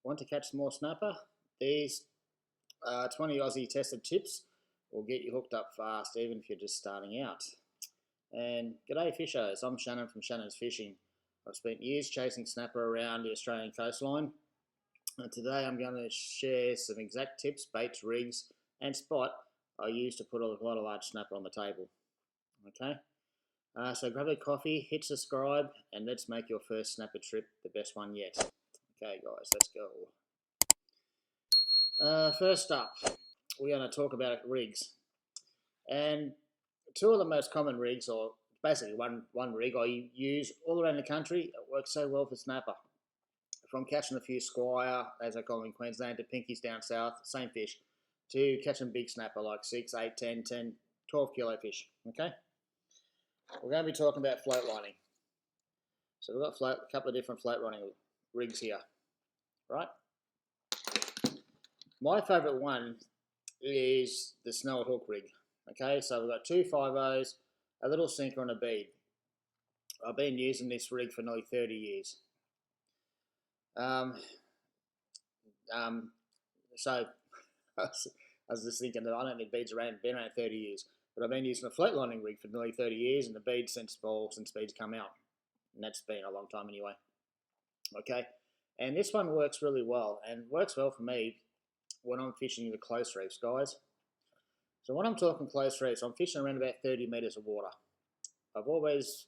Want to catch more snapper? These 20 Aussie tested tips will get you hooked up fast, even if you're just starting out. And g'day fishos, I'm Shannon from Shannons Fishing. I've spent years chasing snapper around the Australian coastline, and today I'm going to share some exact tips, baits, rigs and spot I use to put a lot of large snapper on the table. Okay, so grab a coffee, hit subscribe, and let's make your first snapper trip the best one yet. Okay guys, let's go. First up, we're going to talk about rigs. And two of the most common rigs, or basically one rig I use all around the country. It works so well for snapper. From catching a few squire, as I call them in Queensland, to pinkies down south, same fish, to catching big snapper like 6, 8, 10, 12 kilo fish. Okay? We're going to be talking about float lining. So we've got a couple of different float lining rigs here, right? My favourite one is the snell hook rig. Okay, so we've got two 5.0s, a little sinker and a bead. I've been using this rig for nearly 30 years. So I was just thinking that I don't think beads been around 30 years, but I've been using a float lining rig for nearly 30 years, and the bead since beads come out, and that's been a long time anyway. Okay, and this one works really well, and works well for me when I'm fishing the close reefs, guys. So when I'm talking close reefs, I'm fishing around about 30 metres of water. I've always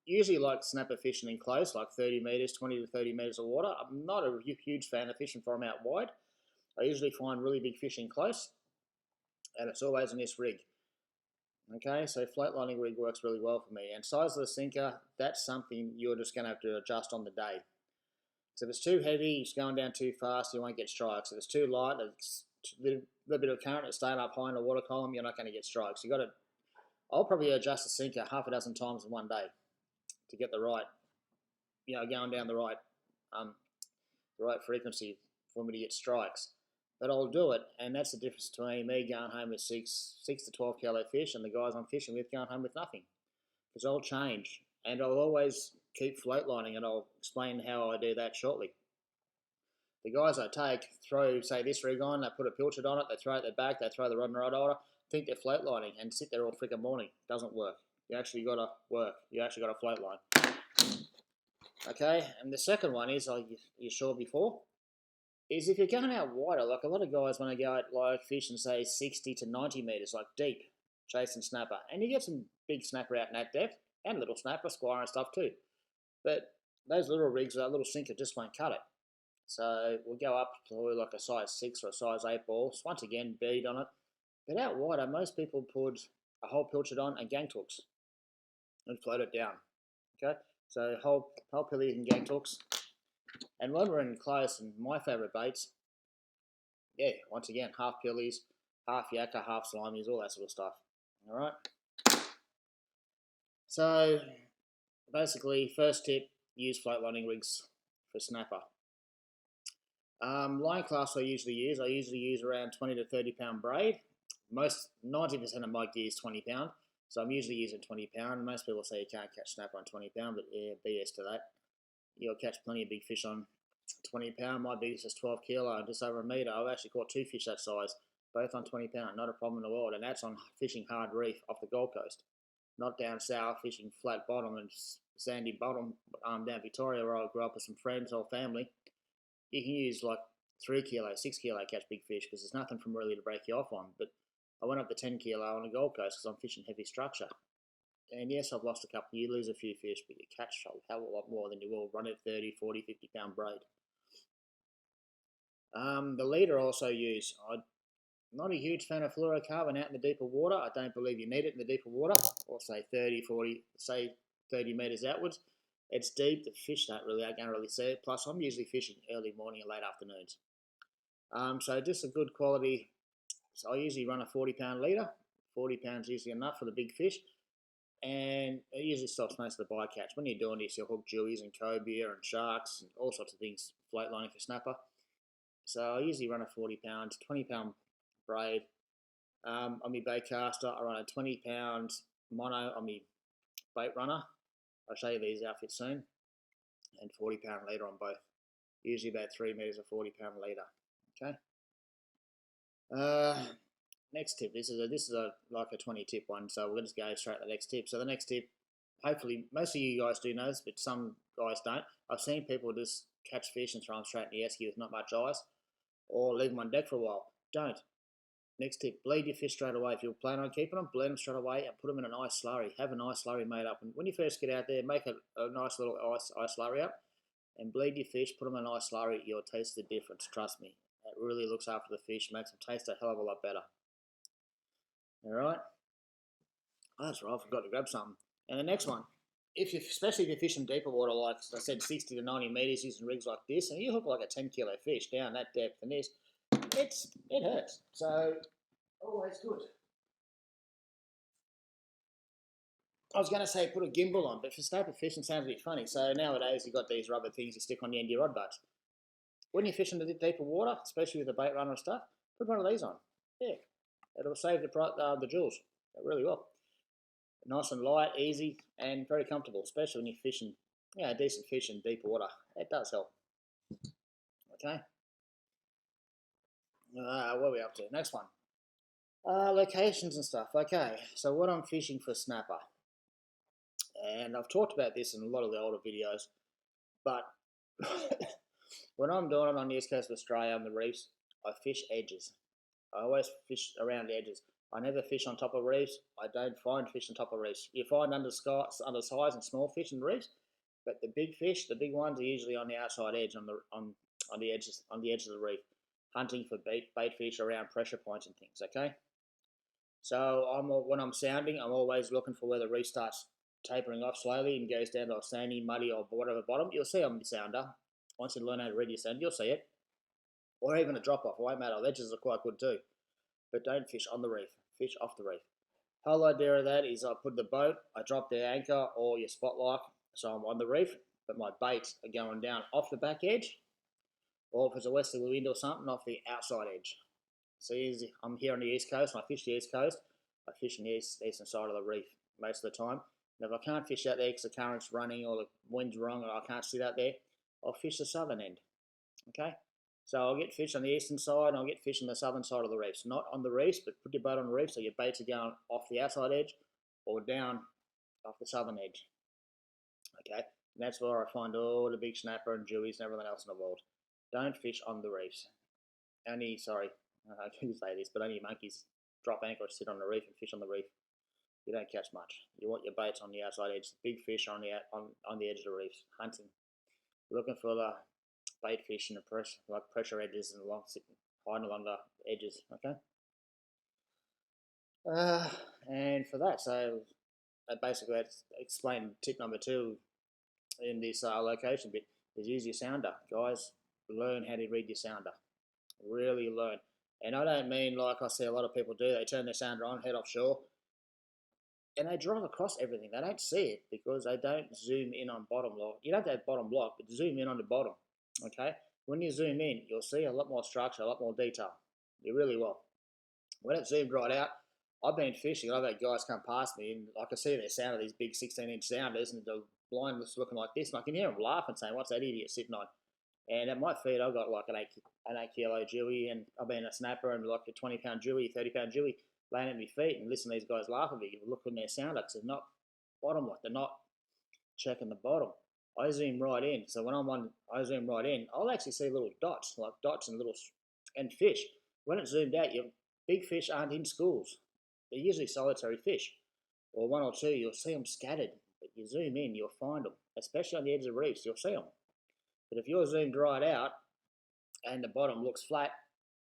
usually liked snapper fishing in close, like 30 metres, 20 to 30 metres of water. I'm not a huge fan of fishing from out wide. I usually find really big fish in close, and it's always in this rig. Okay, so float lining rig works really well for me. And size of the sinker, that's something you're just going to have to adjust on the day. So if it's too heavy, it's going down too fast, you won't get strikes. If it's too light, it's a little bit of current that's staying up high in the water column, you're not going to get strikes. I'll probably adjust the sinker half a dozen times in one day to get the right, going down the right frequency for me to get strikes. But I'll do it, and that's the difference between me going home with 6 to 12 kilo fish and the guys I'm fishing with going home with nothing. Because I'll change, and I'll always keep float lining, and I'll explain how I do that shortly. The guys I take throw, say, this rig on, they put a pilchard on it, they throw it at their back, they throw the rod and rod over, think they're float lining, and sit there all freaking morning. Doesn't work. You actually got to work. You actually got to float line. Okay, and the second one is, you saw before, is if you're going out wider, like a lot of guys want to go out like fish and say 60 to 90 metres, like deep, chasing snapper, and you get some big snapper out in that depth, and little snapper, squire and stuff too. But those little rigs, that little sinker just won't cut it. So we'll go up to like a size 6 or a size 8 ball. Once again, bead on it. But out wider, most people put a whole pilchard on and gang hooks and float it down. Okay, so whole pillies and gang hooks. And when we're in close, and my favourite baits, yeah, once again, half pillies, half yakka, half slimies, all that sort of stuff. All right. So basically, first tip: use float lining rigs for snapper. Line class I usually use around 20 to 30 pound braid. 90% of my gear is 20 pound, so I'm usually using 20 pound. Most people say you can't catch snapper on 20 pound, but yeah, BS to that. You'll catch plenty of big fish on 20 pound. My biggest is 12 kilo, just over a metre. I've actually caught 2 fish that size, both on 20 pound. Not a problem in the world, and that's on fishing hard reef off the Gold Coast, not down south fishing flat bottom and sandy bottom down Victoria, where I grew up with some friends or family. You can use like 3 kilo, 6 kilo catch big fish because there's nothing from really to break you off on. But I went up to 10 kilo on the Gold Coast because I'm fishing heavy structure. And yes, I've lost a couple. You lose a few fish, but you catch a hell of a lot more than you will run at 30, 40, 50 pound braid. The leader I also use. I'm not a huge fan of fluorocarbon out in the deeper water. I don't believe you need it in the deeper water, or say 30, 40, say 30 metres outwards. It's deep, the fish I can't really see it. Plus, I'm usually fishing early morning and late afternoons. So just a good quality. So I usually run a 40 pound leader. 40 pounds is usually enough for the big fish. And it usually stops most of the bycatch. When you're doing this, you'll hook jewies and cobia and sharks and all sorts of things, float lining for snapper. So I usually run a 40 pound, 20 pound braid. On my bait caster, I run a 20 pound mono on my bait runner. I'll show you these outfits soon, and 40 pound leader on both. usually about 3 meters or 40 pound leader. Okay. Next tip. This is like a 20 tip one, so we'll just go straight to the next tip. So the next tip, hopefully most of you guys do know this, but some guys don't. I've seen people just catch fish and throw them straight in the esky with not much ice, or leave them on deck for a while. Don't. Next tip, bleed your fish straight away. If you plan on keeping them, bleed them straight away and put them in a nice slurry. Have a nice slurry made up. And when you first get out there, make a nice little ice slurry up and bleed your fish, put them in a nice slurry. You'll taste the difference, trust me. It really looks after the fish, makes them taste a hell of a lot better. Alright? Oh, that's right, I forgot to grab something. And the next one, especially if you're fishing deeper water, like I said, 60 to 90 metres using rigs like this, and you hook like a 10 kilo fish down that depth and this, it hurts. So, always good. I was going to say put a gimbal on, but for snapper fishing sounds a bit funny. So nowadays you've got these rubber things you stick on the end of your rod butts. When you're fishing the deeper water, especially with the bait runner and stuff, put one of these on. Yeah, it'll save the jewels. It really will. Nice and light, easy, and very comfortable, especially when you're fishing, decent fish in deeper water. It does help. Okay. What are we up to? Next one. Locations and stuff. Okay, so what I'm fishing for snapper. And I've talked about this in a lot of the older videos, but when I'm doing it on the east coast of Australia on the reefs, I fish edges. I always fish around the edges. I never fish on top of reefs. I don't find fish on top of reefs. You find undersized and small fish in the reefs, but the big fish, the big ones, are usually on the outside edge, on the edges of the reef, hunting for bait fish around pressure points and things. Okay. So when I'm sounding, I'm always looking for where the reef starts tapering off slowly and goes down to a sandy, muddy, or whatever bottom. You'll see on the sounder. Once you learn how to read your sounder, you'll see it. Or even a drop off. It won't matter. Ledges are quite good too. But don't fish on the reef. Fish off the reef. Whole idea of that is I put the boat, I drop the anchor or your spotlight, so I'm on the reef, but my baits are going down off the back edge, or if it's a westerly wind or something, off the outside edge. So I'm here on the east coast, and I fish the east coast. I fish on the eastern side of the reef most of the time. And if I can't fish out there because the current's running or the wind's wrong or I can't sit out there, I'll fish the southern end. Okay? So I'll get fish on the eastern side and I'll get fish on the southern side of the reefs. Not on the reefs, but put your boat on the reef so your baits are going off the outside edge or down off the southern edge. Okay? And that's where I find all the big snapper and jewies and everything else in the world. Don't fish on the reefs. I can say this, but only monkeys drop anchor or sit on the reef and fish on the reef. You don't catch much. You want your baits on the outside edge. Big fish on the edge of the reefs, hunting. You're looking for the bait fish and the pressure edges and hiding along the edges. Okay. And for that, so basically that's explain tip number 2 in this location bit is use your sounder, guys. Learn how to read your sounder. Really learn. And I don't mean like I see a lot of people do. They turn their sounder on, head offshore, and they drive across everything. They don't see it because they don't zoom in on bottom lock. You don't have to have bottom lock, but zoom in on the bottom. Okay? When you zoom in, you'll see a lot more structure, a lot more detail. You really will. When it's zoomed right out, I've been fishing, I've had guys come past me, and I can see their sounder, these big 16-inch sounders, and the blind was looking like this, and I can hear them laughing, saying, "What's that idiot sitting on?" And at my feet, I've got like an 8 kilo jewie, and I've been a snapper and like a 20-pound jewie, 30-pound jewie laying at my feet, and listen to these guys laugh at me. Look in their sounder because they're not bottom lock. They're not checking the bottom. I zoom right in. So when I zoom right in, I'll actually see little dots, like dots and fish. When it's zoomed out, your big fish aren't in schools. They're usually solitary fish, or one or two. You'll see them scattered, but you zoom in, you'll find them, especially on the edge of reefs. You'll see them. But if you're zoomed right out and the bottom looks flat,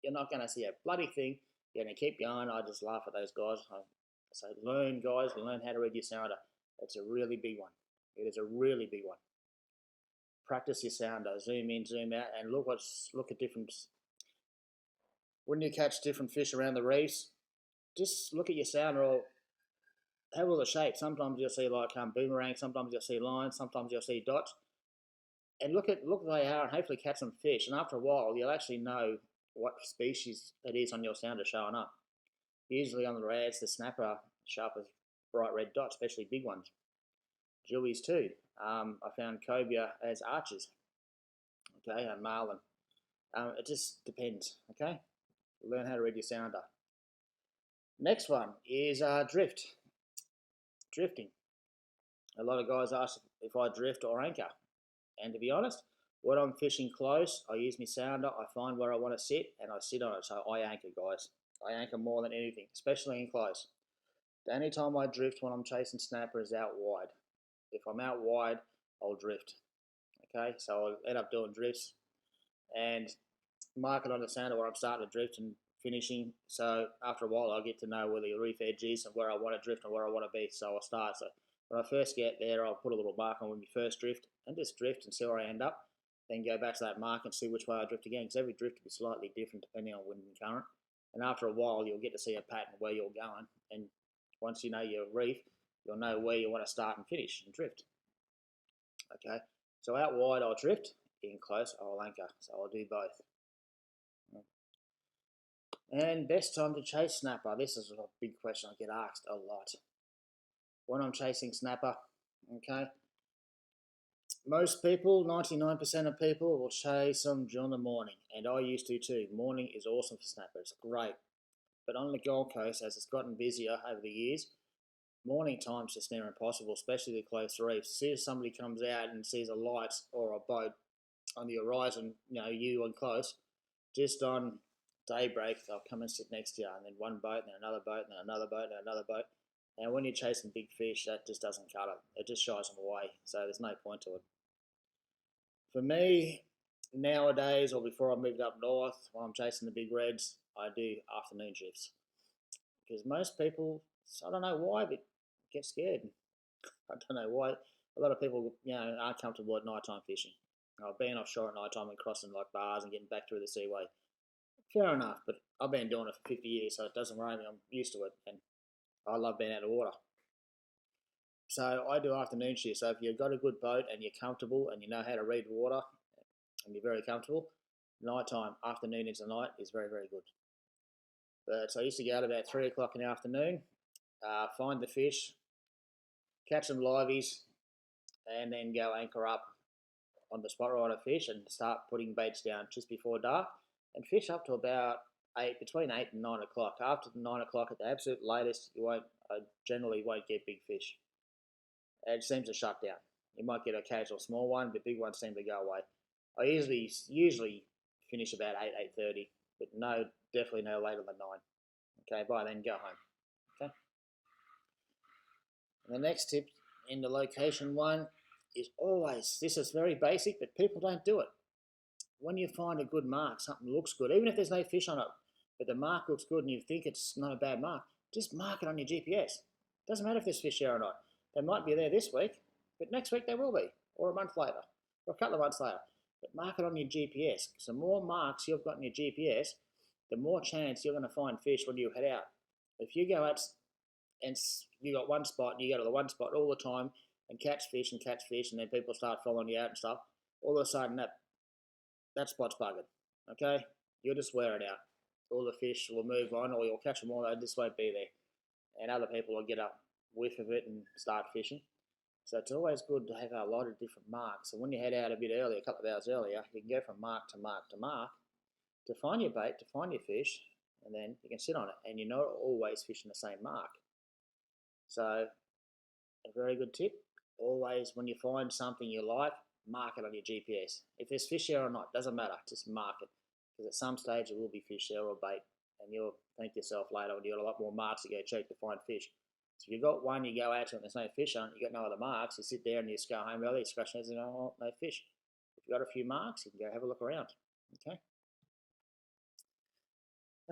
you're not going to see a bloody thing. You're going to keep going. I just laugh at those guys. So learn, guys, learn how to read your sounder. It's a really big one. It is a really big one. Practice your sounder. Zoom in, zoom out, and look at different. When you catch different fish around the reefs, just look at your sounder or have all the shapes. Sometimes you'll see like boomerang. Sometimes you'll see lines. Sometimes you'll see dots. And look where they are and hopefully catch some fish. And after a while, you'll actually know what species it is on your sounder showing up. Usually on the rads, the snapper sharp as bright red dots, especially big ones. Jewies too. I found cobia as archers. okay, and marlin. It just depends, okay? Learn how to read your sounder. Next one is drifting. A lot of guys ask if I drift or anchor. And to be honest, when I'm fishing close, I use my sounder, I find where I want to sit, and I sit on it. So I anchor, guys. I anchor more than anything, especially in close. The only time I drift when I'm chasing snapper is out wide. If I'm out wide, I'll drift. Okay, so I'll end up doing drifts and mark it on the sounder where I'm starting to drift and finishing. So after a while, I'll get to know where the reef edge is and where I want to drift and where I want to be. So I'll start. So when I first get there, I'll put a little mark on when we first drift and just drift and see where I end up. Then go back to that mark and see which way I drift again, because every drift will be slightly different depending on wind and current. And after a while, you'll get to see a pattern where you're going. And once you know your reef, you'll know where you want to start and finish and drift. Okay, so out wide I'll drift, in close I'll anchor. So I'll do both. And best time to chase snapper. This is a big question I get asked a lot. When I'm chasing snapper, okay, most people, 99% of people, will chase them during the morning, and I used to too. Morning is awesome for snapper, it's great. But on the Gold Coast, as it's gotten busier over the years, morning time's just near impossible, especially the close reefs. As soon as somebody comes out and sees a light or a boat on the horizon, you and close, just on daybreak, they'll come and sit next to you, and then one boat, then another boat, then another boat, then another boat. And when you're chasing big fish, that just doesn't cut it. It just shies them away, so there's no point to it. For me, nowadays, or before I moved up north, when I'm chasing the big reds, I do afternoon shifts. Because most people, I don't know why, but get scared. I don't know why. A lot of people, aren't comfortable at nighttime fishing. Being offshore at nighttime and crossing like bars and getting back through the seaway. Fair enough, but I've been doing it for 50 years, so it doesn't worry me. I'm used to it, and I love being out of water. So I do afternoon shifts. So if you've got a good boat and you're comfortable and you know how to read water and you're very comfortable, nighttime, afternoon into night is very, very good. But so I used to go out about 3 o'clock in the afternoon, find the fish, catch some liveys, and then go anchor up on the spot rod of fish and start putting baits down just before dark and fish up to about between 8 and 9 o'clock. After 9 o'clock at the absolute latest, you generally won't get big fish. It seems to shut down. You might get an occasional small one, but big ones seem to go away. I usually finish about 8, 8:30, but definitely no later than 9. Okay, by then go home. Okay. And the next tip in the location one is always, this is very basic, but people don't do it. When you find a good mark, something looks good, even if there's no fish on it, but the mark looks good and you think it's not a bad mark, just mark it on your GPS. Doesn't matter if there's fish there or not. They might be there this week, but next week they will be, or a month later, or a couple of months later. But mark it on your GPS, because the more marks you've got in your GPS, the more chance you're going to find fish when you head out. If you go out and you got one spot, and you go to the one spot all the time and catch fish, and then people start following you out and stuff, all of a sudden that spot's buggered, okay? You'll just wear it out. All the fish will move on, or you'll catch them all, they just won't be there. And other people will get a whiff of it and start fishing. So it's always good to have a lot of different marks. So when you head out a bit earlier, a couple of hours earlier, you can go from mark to mark to mark to find your bait, to find your fish, and then you can sit on it. And you're not always fishing the same mark. So a very good tip, always when you find something you like, mark it on your GPS. If there's fish there or not, doesn't matter, just mark it. Because at some stage there will be fish there or bait, and you'll thank yourself later when you've got a lot more marks to go check to find fish. So if you've got one, you go out to it and there's no fish on it, you've got no other marks, you sit there and you just go home early, you scratch your head and go, oh, no fish. If you've got a few marks, you can go have a look around.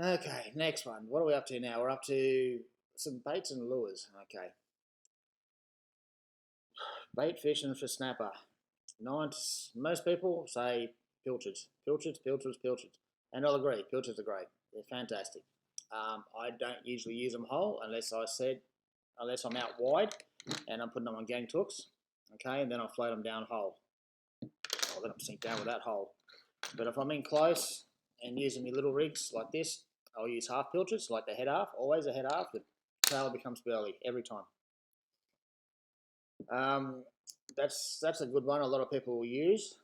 Okay, next one. What are we up to now? We're up to some baits and lures. Okay. Bait fishing for snapper. Most people say pilchards. And I'll agree, pilchards are great. They're fantastic. I don't usually use them whole unless I'm out wide and I'm putting them on ganked hooks. Okay, and then I'll float them down whole. I'll let them sink down with that hole. But if I'm in close and using my little rigs like this, I'll use half pilchards, like the head half, always a head half. The tail becomes burly every time. That's a good one. A lot of people will use.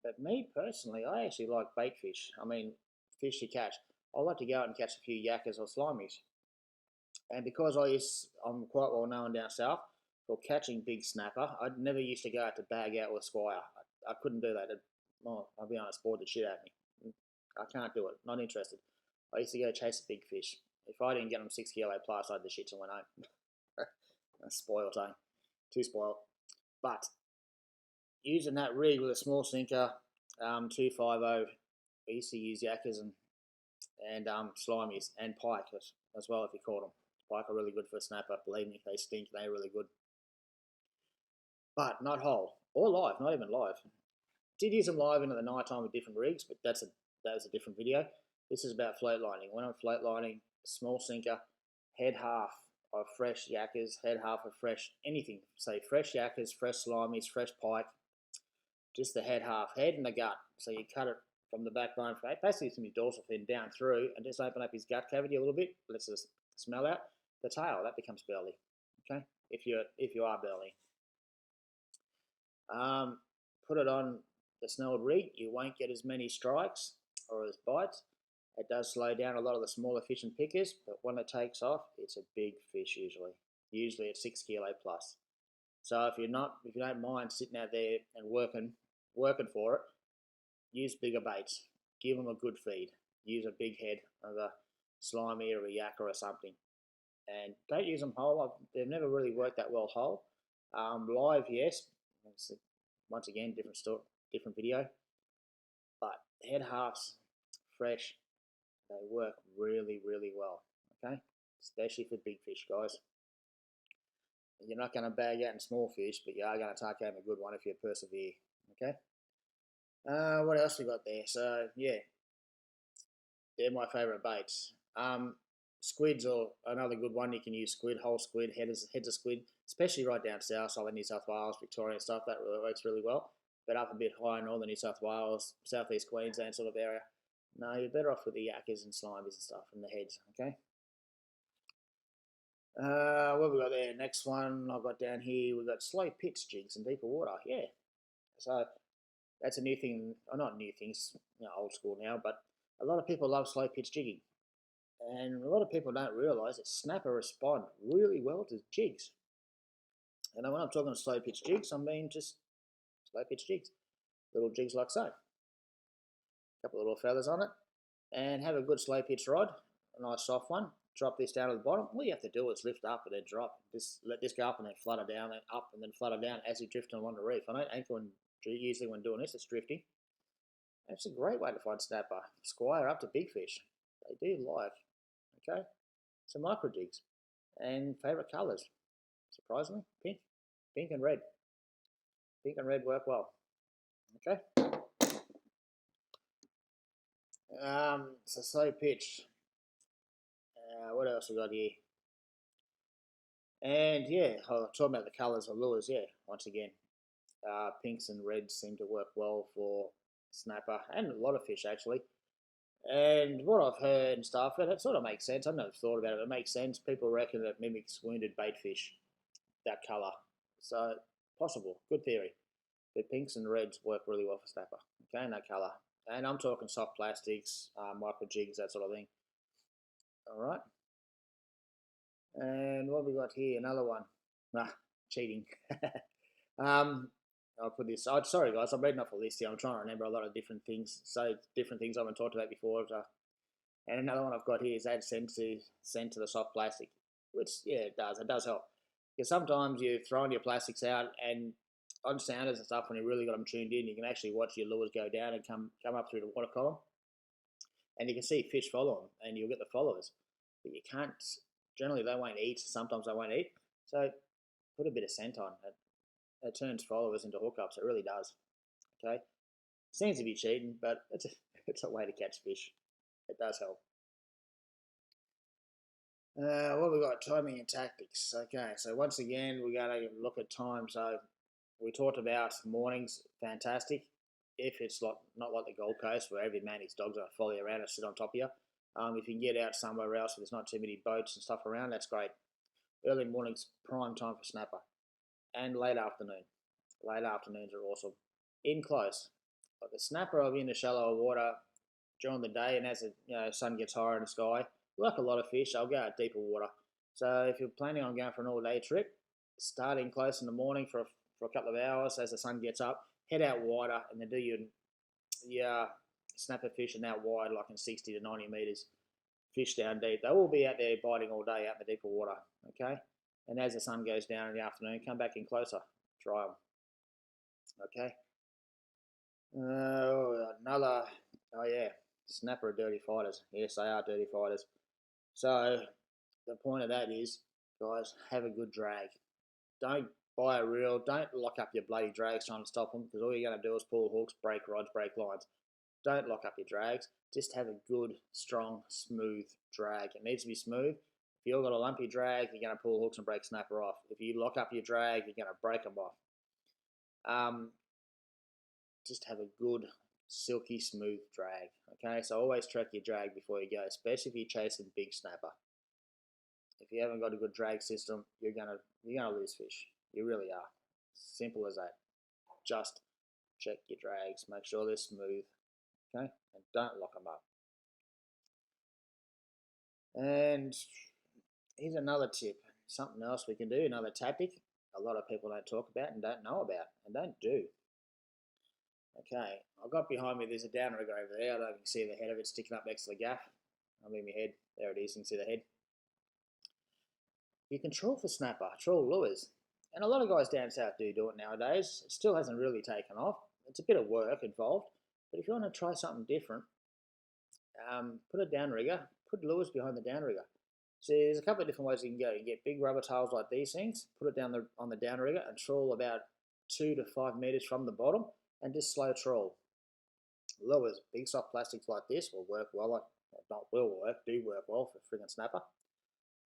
But me personally, I actually like bait fish. I mean, fish to catch. I like to go out and catch a few yakkers or slimies. And because I'm quite well known down south for catching big snapper, I never used to go out to bag out with squire. I couldn't do that. Well, I'll be honest, bored the shit out of me. I can't do it. Not interested. I used to go chase a big fish. If I didn't get them 6 kilo plus, I'd the shits and went home. That's spoiled, eh? Too spoiled. But using that rig with a small sinker, 250, I used to use yakkers and slimies and pike as well if you caught them. Pike are really good for a snapper. Believe me, they stink. They're really good. But not whole or live, not even live. Did use them live into the night time with different rigs, but that was a different video. This is about float lining. When I'm float lining, small sinker, head half of fresh yakkers, head half of fresh anything. Say fresh yakkers, fresh slimies, fresh pike. Just the head half, head and the gut. So you cut it from the backbone, basically from your dorsal fin down through, and just open up his gut cavity a little bit. Lets the smell out. The tail that becomes belly. Okay, if you are belly. Put it on the snelled rig. You won't get as many strikes or as bites. It does slow down a lot of the smaller fish and pickers, but when it takes off, it's a big fish usually. Usually it's 6 kilo plus. So if you don't mind sitting out there and working for it, use bigger baits. Give them a good feed. Use a big head of a slimy or a yakker or something. And don't use them whole. They've never really worked that well whole. Live, yes. Once again, different video. But head halves, fresh, they work really, really well. Okay, especially for big fish, guys. You're not going to bag out in small fish, but you are going to tuck home a good one if you persevere. Okay. What else we got there? So yeah, they're my favourite baits. Squids are another good one. You can use squid, whole squid, heads of squid, especially right down south, so New South Wales, Victoria and stuff. That really works really well. But up a bit higher northern New South Wales, southeast Queensland sort of area, no, you're better off with the yakkers and slimies and stuff and the heads. Okay. What have we got there? Next one I've got down here, we've got slow pitch jigs in deeper water. Yeah. So that's a new thing, or not new things, old school now, but a lot of people love slow pitch jigging. And a lot of people don't realise that snapper respond really well to jigs. And when I'm talking slow pitch jigs, I mean just slow pitch jigs. Little jigs like so. A couple of little feathers on it. And have a good slow pitch rod, a nice soft one. Drop this down to the bottom. All you have to do is lift up and then drop. Just let this go up and then flutter down, then up and then flutter down as you drift along the reef. I don't anchor usually when doing this, it's drifting. It's a great way to find snapper. Squire up to big fish. They do live. Okay, some micro jigs and favourite colours. Surprisingly, pink and red. Pink and red work well. Okay. So slow pitch. What else we got here? And yeah, I'll talk about the colours of lures. Yeah, once again, pinks and reds seem to work well for snapper and a lot of fish actually. And what I've heard and stuff, and it sort of makes sense. I've never thought about it. It makes sense. People reckon it mimics wounded baitfish, that colour. So possible, good theory. But pinks and reds work really well for snapper. Okay, and that colour. And I'm talking soft plastics, micro jigs, that sort of thing. All right. And what have we got here? Another one. Cheating. I'll put this. Sorry, guys. I'm reading off a list here. I'm trying to remember a lot of different things. So different things I haven't talked about before. And another one I've got here is add scent to the soft plastic, which yeah, it does. It does help. Because sometimes you're throwing your plastics out, and on sounders and stuff, when you really got them tuned in, you can actually watch your lures go down and come up through the water column, and you can see fish follow them, and you'll get the followers. But you can't. Generally, they won't eat. Sometimes they won't eat. So put a bit of scent on it. It turns followers into hookups. It really does. Okay, seems to be cheating, but it's a way to catch fish. It does help. What have we got? Timing and tactics. Okay, so once again, we're going to look at time. So we talked about mornings, fantastic. If it's not like the Gold Coast where every man, his dog's going to follow you around and sit on top of you. If you can get out somewhere else where there's not too many boats and stuff around, that's great. Early mornings, prime time for snapper. And late afternoon. Late afternoons are awesome. In close. Like the snapper, I'll be in the shallower water during the day, and as the sun gets higher in the sky, like a lot of fish, I'll go out deeper water. So if you're planning on going for an all-day trip, starting close in the morning for a couple of hours as the sun gets up, head out wider and then do your snapper fishing out wide, like in 60 to 90 metres. Fish down deep. They will be out there biting all day out in the deeper water, okay? And as the sun goes down in the afternoon, come back in closer, try them, okay? Snapper are dirty fighters. Yes, they are dirty fighters. So the point of that is, guys, have a good drag. Don't buy a reel. Don't lock up your bloody drags trying to stop them, because all you're going to do is pull hooks, break rods, break lines. Don't lock up your drags. Just have a good, strong, smooth drag. It needs to be smooth. If you've got a lumpy drag, you're going to pull hooks and break snapper off. If you lock up your drag, you're going to break them off. Just have a good, silky, smooth drag. Okay, so always track your drag before you go, especially if you're chasing big snapper. If you haven't got a good drag system, you're gonna lose fish. You really are. Simple as that. Just check your drags, make sure they're smooth, okay, and don't lock them up. And here's another tip, something else we can do, another tactic a lot of people don't talk about and don't know about and don't do. Okay, I've got behind me, there's a downrigger over there. I don't know if you can see the head of it sticking up next to the gaff. I mean my head, there it is, you can see the head. You can trawl for snapper, trawl lures. And a lot of guys down south do it nowadays. It still hasn't really taken off. It's a bit of work involved. But if you want to try something different, put a downrigger, put lures behind the downrigger. So there's a couple of different ways you can go. You can get big rubber tails like these things, put it down on the downrigger and trawl about 2 to 5 meters from the bottom and just slow trawl. Lures, big soft plastics like this will work well, do work well for friggin' snapper.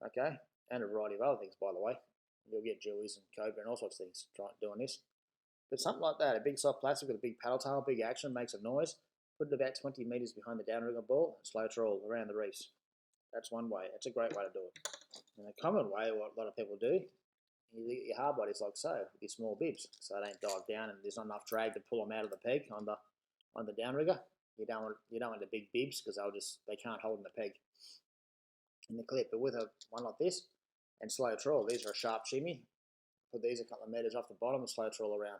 Okay, and a variety of other things, by the way. You'll get jewies and cobra and all sorts of things doing this. But something like that, a big soft plastic with a big paddle tail, big action, makes a noise. Put it about 20 metres behind the downrigger ball and slow trawl around the reefs. That's one way. That's a great way to do it. And a common way, what a lot of people do, you leave your hard bodies like so, with your small bibs, so they don't dive down and there's not enough drag to pull them out of the peg on the downrigger. You don't want the big bibs because they can't hold in the peg in the clip. But with one like this and slow trawl, these are a sharp shimmy. Put these a couple of metres off the bottom and slow trawl around.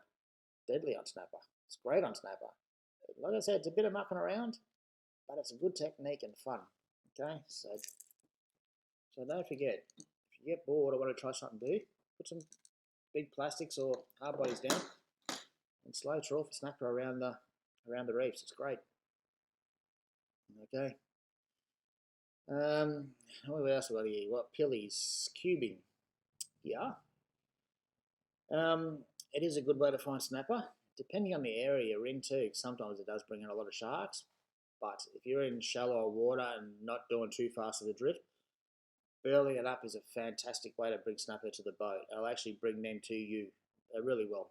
Deadly on snapper. It's great on snapper. Like I said, it's a bit of mucking around, but it's a good technique and fun. Okay, so don't forget, if you get bored or want to try something new, put some big plastics or hard bodies down and slow trawl for snapper around the reefs. It's great. Okay. What else have we got here? What pillies, cubing. Yeah. It is a good way to find snapper, depending on the area you're in too. Sometimes it does bring in a lot of sharks, but if you're in shallower water and not doing too fast of the drift, burling it up is a fantastic way to bring snapper to the boat. It'll actually bring them to you. They really will.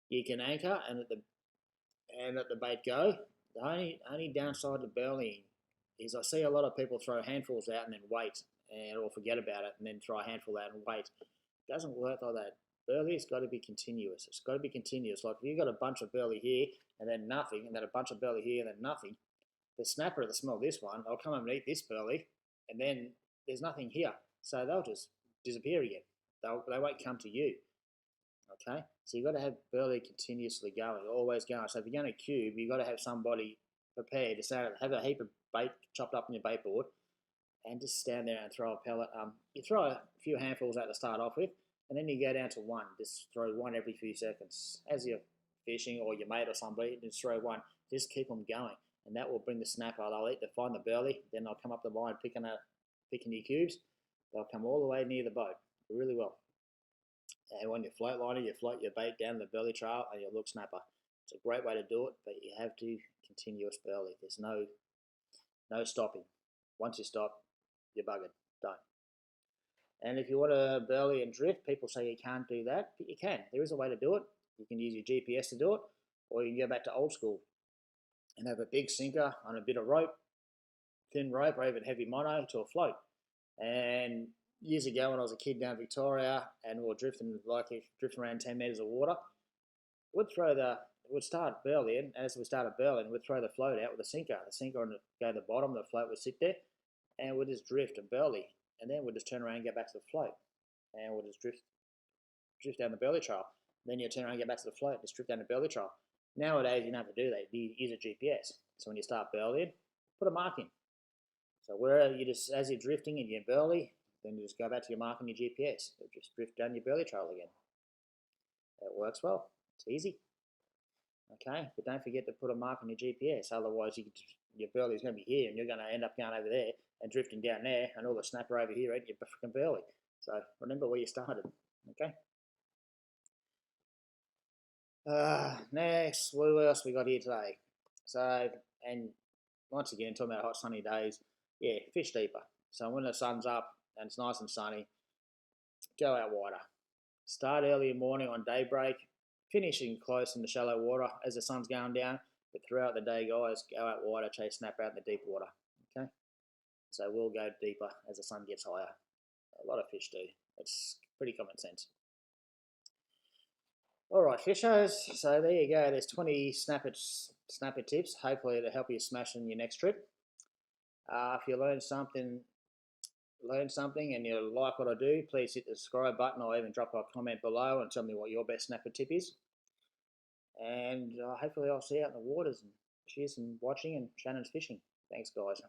You can anchor and let the bait go. The only downside to burling is I see a lot of people throw handfuls out and then wait, or forget about it and then throw a handful out and wait. It doesn't work like that. Burley's got to be continuous. It's got to be continuous. Like if you've got a bunch of burley here and then nothing, and then a bunch of burley here and then nothing, the snapper at the smell of this one, they'll come and eat this burley, and then there's nothing here. So they'll just disappear again. They won't come to you. Okay? So you've got to have burley continuously going, always going. So if you're going to cube, you've got to have somebody prepared to have a heap of bait chopped up on your bait board and just stand there and throw a pellet. You throw a few handfuls out to start off with, and then you go down to one. Just throw one every few seconds. As you're fishing or your mate or somebody, just throw one. Just keep them going, and that will bring the snapper. They'll find the burley, then they'll come up the line picking your cubes. They'll come all the way near the boat. Really well. And when you float liner, you float your bait down the burley trail and you'll look snapper. It's a great way to do it, but you have to continuous burley. There's no stopping. Once you stop, you're buggered. Don't. And if you want to burley and drift, people say you can't do that, but you can. There is a way to do it. You can use your GPS to do it, or you can go back to old school and have a big sinker on a bit of rope, thin rope, or even heavy mono to a float. And years ago when I was a kid down Victoria and we were drifting around 10 metres of water, we'd throw the we'd start burling, and as we started burling, we'd throw the float out with the sinker. The sinker would go to the bottom, the float would sit there, and we'd just drift and burley. And then we'd just turn around and get back to the float. And we'd just drift down the burley trail. Then you turn around and get back to the float, just drift down the burley trail. Nowadays, you don't have to do that. You use a GPS. So when you start burleying, put a mark in. So where you just, as you're drifting and you're burley, then you just go back to your mark on your GPS. So just drift down your burley trail again. That works well. It's easy. Okay, but don't forget to put a mark on your GPS. Otherwise, your burley's going to be here, and you're going to end up going over there and drifting down there, and all the snapper over here, and you're freaking burley. So remember where you started. Okay. Next, what else we got here today? So, and once again, talking about hot sunny days, yeah, fish deeper. So when the sun's up and it's nice and sunny, go out wider. Start early in the morning on daybreak, finishing close in the shallow water as the sun's going down. But throughout the day, guys, go out wider, chase snapper out in the deep water. Okay, so we'll go deeper as the sun gets higher. A lot of fish do. It's pretty common sense. All right, fishos. So there you go. There's 20 snapper tips. Hopefully it'll help you smash in your next trip. If you learn something and you like what I do, please hit the subscribe button or even drop a comment below and tell me what your best snapper tip is. And hopefully I'll see you out in the waters. And cheers and watching and Shannon's Fishing. Thanks, guys.